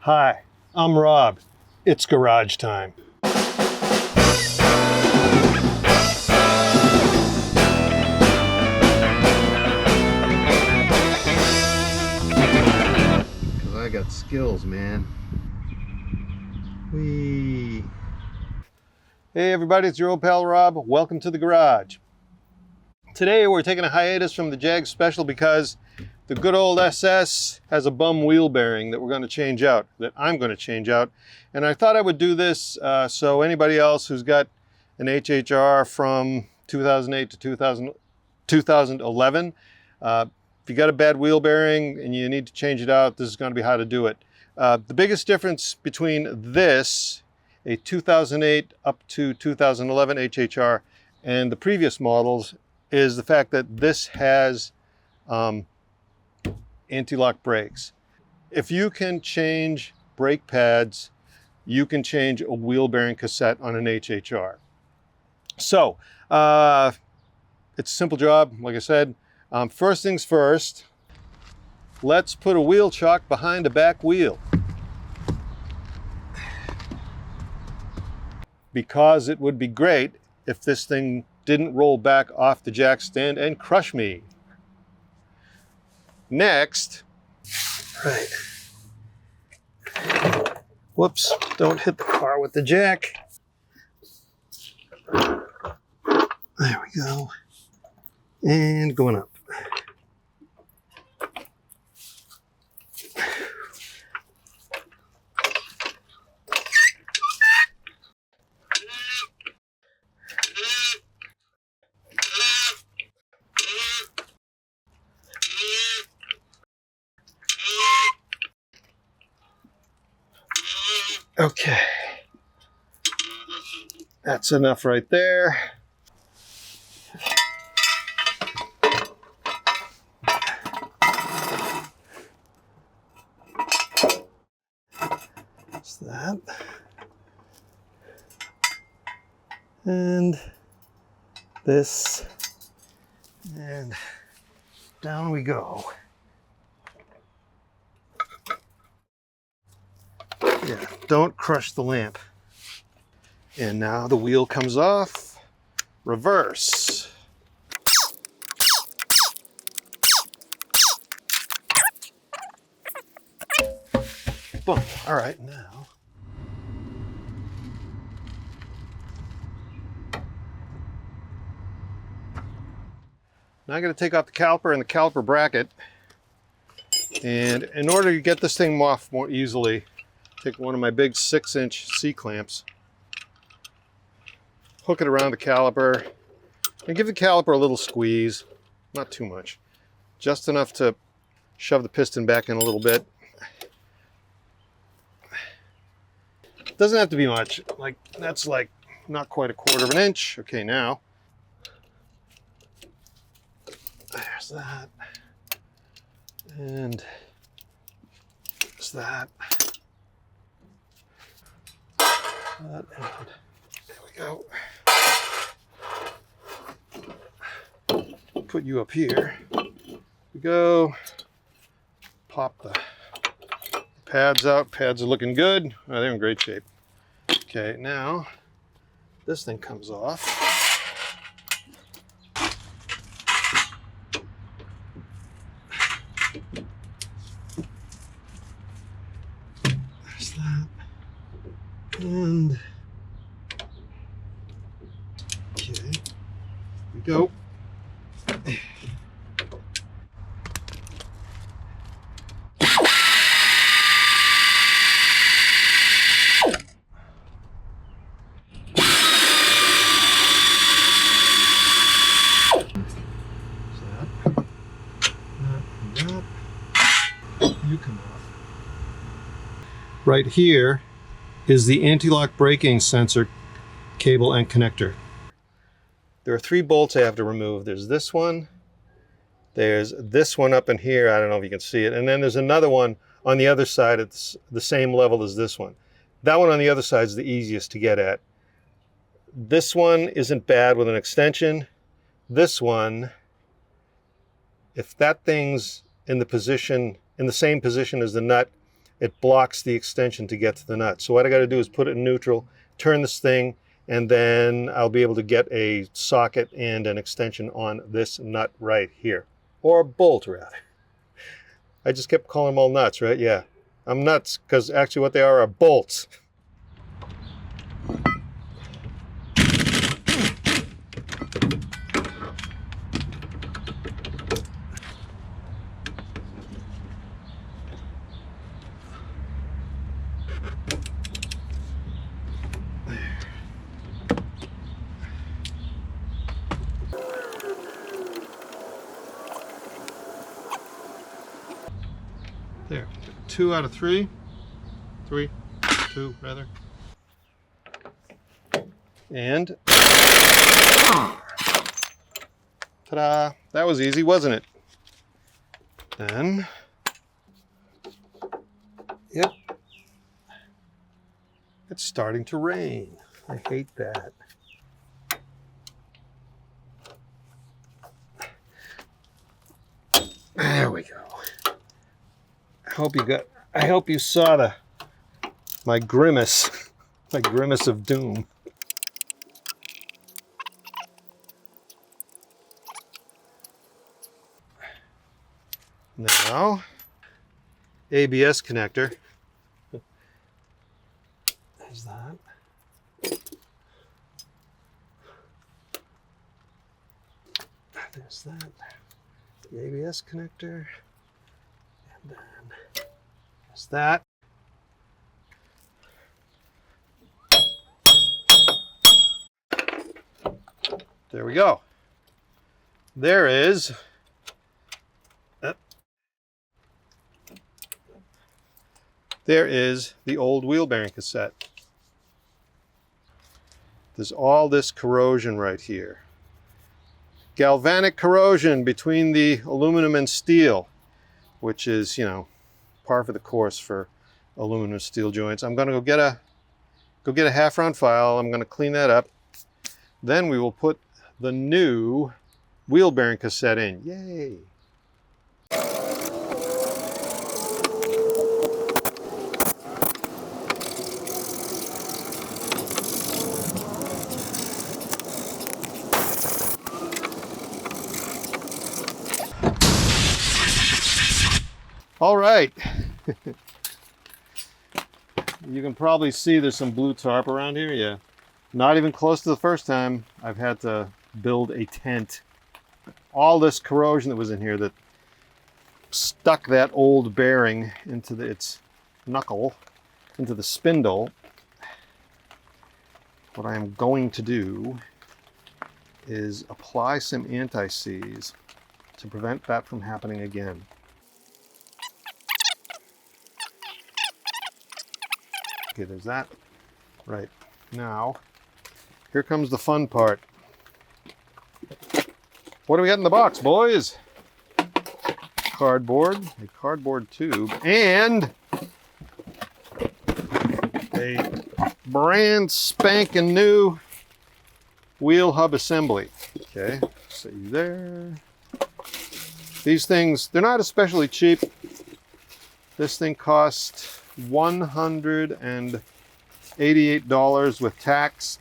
Hi, I'm Rob. It's garage time. Cause I got skills, man. Whee. Hey everybody, it's your old pal Rob. Welcome to the garage. Today we're taking a hiatus from the Jag Special because the good old SS has a bum wheel bearing that we're going to change out, that I'm going to change out. And I thought I would do this so anybody else who's got an HHR from 2008 to 2011, if you got a bad wheel bearing and you need to change it out, this is going to be how to do it. The biggest difference between this, a 2008 up to 2011 HHR, and the previous models is the fact that this has anti-lock brakes. If you can change brake pads, you can change a wheel bearing cassette on an HHR. So it's a simple job, like I said. First things first, let's put a wheel chock behind the back wheel, because it would be great if this thing didn't roll back off the jack stand and crush me. Next, right. Whoops, don't hit the car with the jack. There we go. And going up. Okay, that's enough right there. That's that. And this, and down we go. Yeah, don't crush the lamp. And now the wheel comes off. Reverse. Boom. All right, now. Now I'm going to take off the caliper and the caliper bracket. And in order to get this thing off more easily, take one of my big 6-inch C-clamps, hook it around the caliper, and give the caliper a little squeeze. Not too much. Just enough to shove the piston back in a little bit. Doesn't have to be much. Like, that's like not quite 1/4 of an inch. Okay, now. There's that. And there's that. And there we go. Put you up here. We go. Pop the pads out. Pads are looking good. Oh, they're in great shape. Okay, now this thing comes off. There's that. And okay, here we go. You come off. Right here is the anti-lock braking sensor cable and connector. There are 3 bolts I have to remove. There's this one, there's this one up in here, I don't know if you can see it, and then there's another one on the other side at the same level as this one. That one on the other side is the easiest to get at. This one isn't bad with an extension. This one, if that thing's in the same position as the nut, it blocks the extension to get to the nut. So what I got to do is put it in neutral, turn this thing, and then I'll be able to get a socket and an extension on this nut right here. Or a bolt, rather. I just kept calling them all nuts, right? Yeah. I'm nuts, because actually what they are bolts. There, 2 out of 3. 3, 2 rather. And ta-da! That was easy, wasn't it? Then, yep, it's starting to rain. I hate that. There we go. I hope you saw my grimace, my grimace of doom. Now, ABS connector. There's that. There's that. The ABS connector. And then there's that. There we go. There is the old wheel bearing cassette. There's all this corrosion right here. Galvanic corrosion between the aluminum and steel, which is, you know, par for the course for aluminum steel joints. I'm going to go get a half-round file. I'm going to clean that up. Then we will put the new wheel bearing cassette in. Yay! All right. You can probably see there's some blue tarp around here. Yeah. Not even close to the first time I've had to build a tent. All this corrosion that was in here that stuck that old bearing into its knuckle, into the spindle. What I am going to do is apply some anti-seize to prevent that from happening again. Okay, there's that. Right. Now, here comes the fun part. What do we got in the box, boys? Cardboard, a cardboard tube, and a brand spanking new wheel hub assembly. Okay, see there. These things, they're not especially cheap. This thing cost $188 with tax,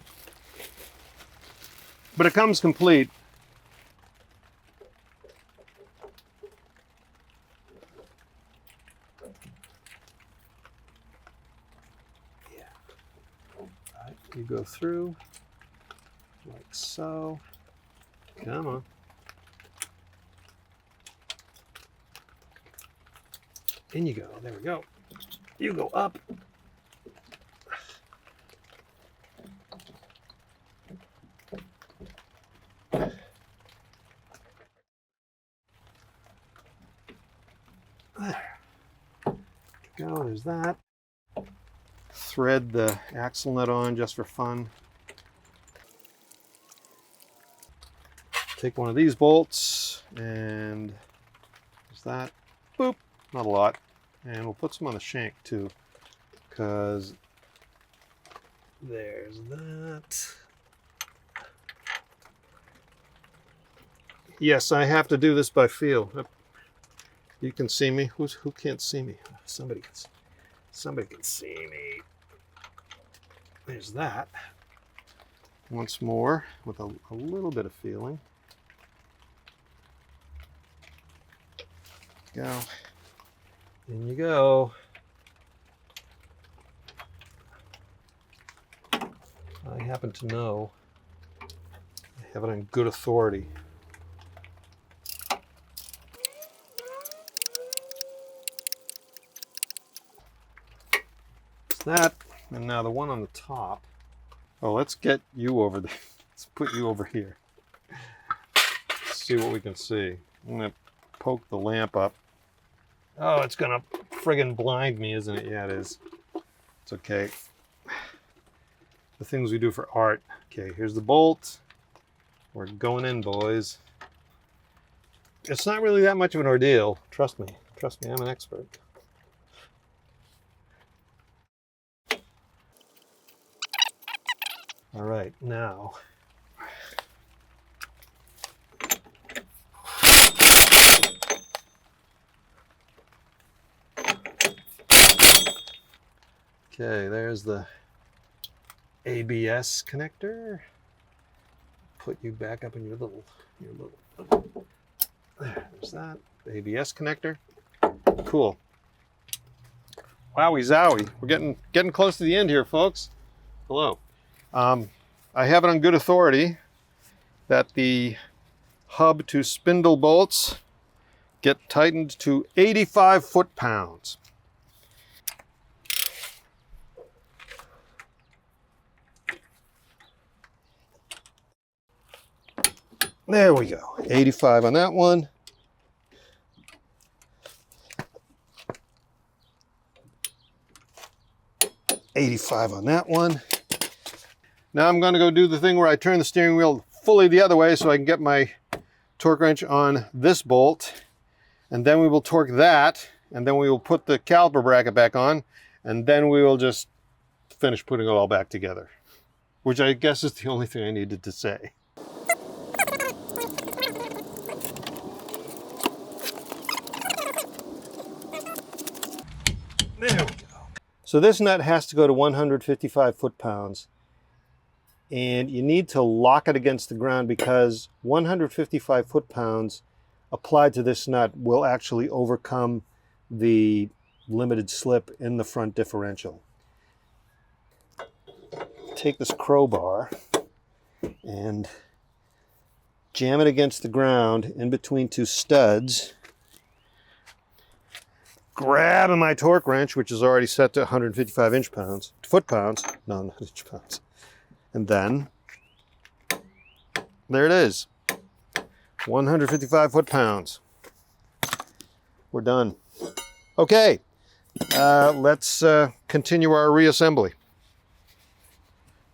but it comes complete. Yeah. All right, you go through like so. Come on. In you go. There we go. You go up. There. Go, there's that. Thread the axle nut on just for fun. Take one of these bolts and there's that. Boop. Not a lot. And we'll put some on the shank too, because there's that. Yes, I have to do this by feel. You can see me. Who can't see me? Somebody can see. somebody can see me. There's that. Once more with a little bit of feeling. Go. In you go. I happen to know. I have it on good authority. It's that, and now the one on the top. Oh, let's get you over there. Let's put you over here. Let's see what we can see. I'm gonna poke the lamp up. Oh, it's gonna friggin' blind me, isn't it? Yeah, it is. It's okay. The things we do for art. Okay, here's the bolt. We're going in, boys. It's not really that much of an ordeal. Trust me. Trust me, I'm an expert. All right, now. Okay, there's the ABS connector. Put you back up in your little, there's that, the ABS connector. Cool. Wowie zowie. We're getting close to the end here, folks. Hello. I have it on good authority that the hub to spindle bolts get tightened to 85 foot-pounds. There we go. 85 on that one. $85 on that one. Now I'm going to go do the thing where I turn the steering wheel fully the other way so I can get my torque wrench on this bolt. And then we will torque that, and then we will put the caliper bracket back on, and then we will just finish putting it all back together. Which I guess is the only thing I needed to say. There we go. So this nut has to go to 155 foot-pounds. And you need to lock it against the ground because 155 foot-pounds applied to this nut will actually overcome the limited slip in the front differential. Take this crowbar and jam it against the ground in between two studs. Grab my torque wrench, which is already set to 155 foot-pounds, no, not inch-pounds. And then, there it is, 155 foot-pounds. We're done. Okay, let's continue our reassembly.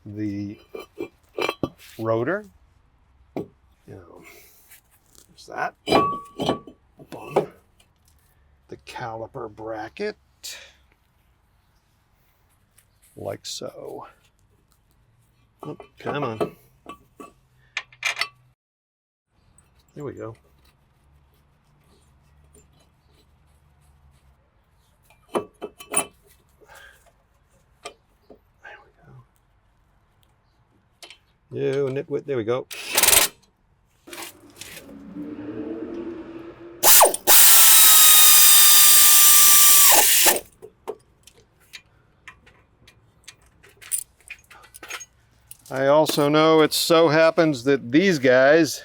The rotor, there's that. Boom. The caliper bracket, like so. Oh, come on. There we go. There we go. You nitwit, there we go. I also know it so happens that these guys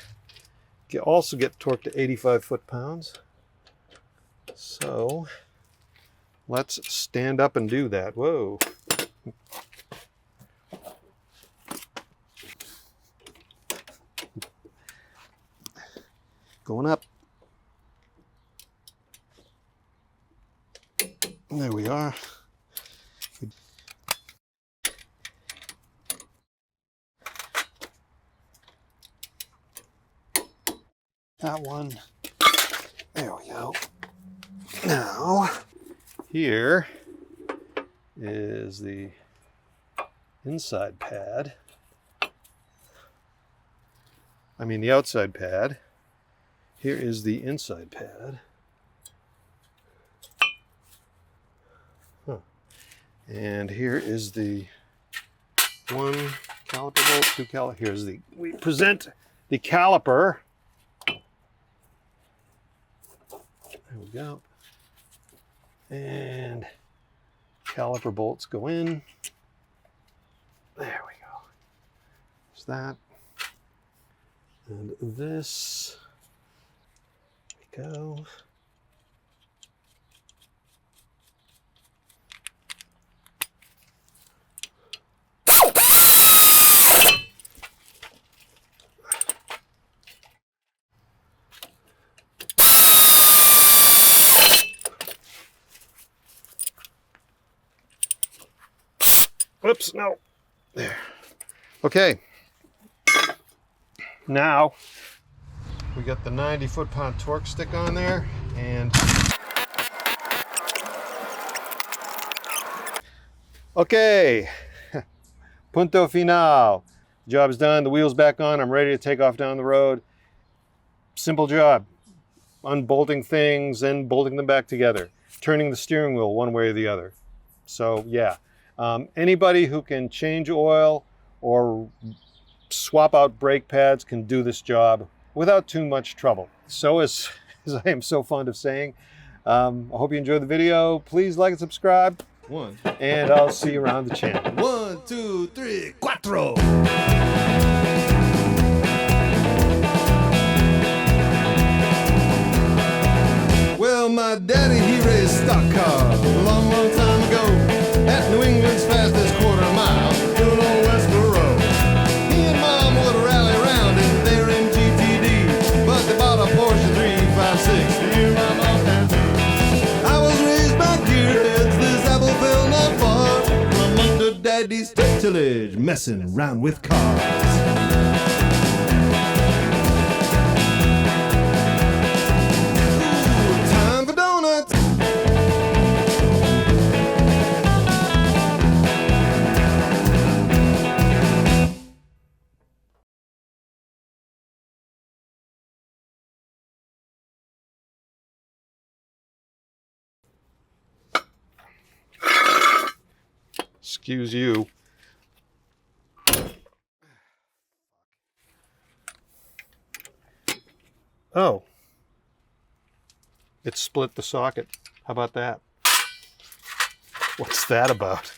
also get torqued to 85 foot-pounds. So let's stand up and do that. Whoa. Going up. There we are. That one. There we go. Now, here is the inside pad. I mean the outside pad. Here is the inside pad. Huh. And here is the one caliper bolt, two caliper. Here's the, we present the caliper. There we go. And caliper bolts go in. There we go. There's that. And this, there we go. Whoops, no. There. Okay. Now, we got the 90 foot-pound torque stick on there, and okay. Punto final. Job's done, the wheel's back on, I'm ready to take off down the road. Simple job. Unbolting things and bolting them back together. Turning the steering wheel one way or the other. So, yeah. Anybody who can change oil or swap out brake pads can do this job without too much trouble. So as I am so fond of saying, I hope you enjoyed the video. Please like and subscribe. And I'll see you around the channel. 1, 2, 3, 4. Well, my daddy, he raced stock cars a long, long time ago at New England's fastest quarter mile, doing on Westboro Road. He and Mom would rally around in their MGTD, but they bought a Porsche 356 to hear my mom and me. I was raised by gearheads, this apple fell not far from under Daddy's tutelage, messing around with cars. Excuse you. Oh. It split the socket. How about that? What's that about?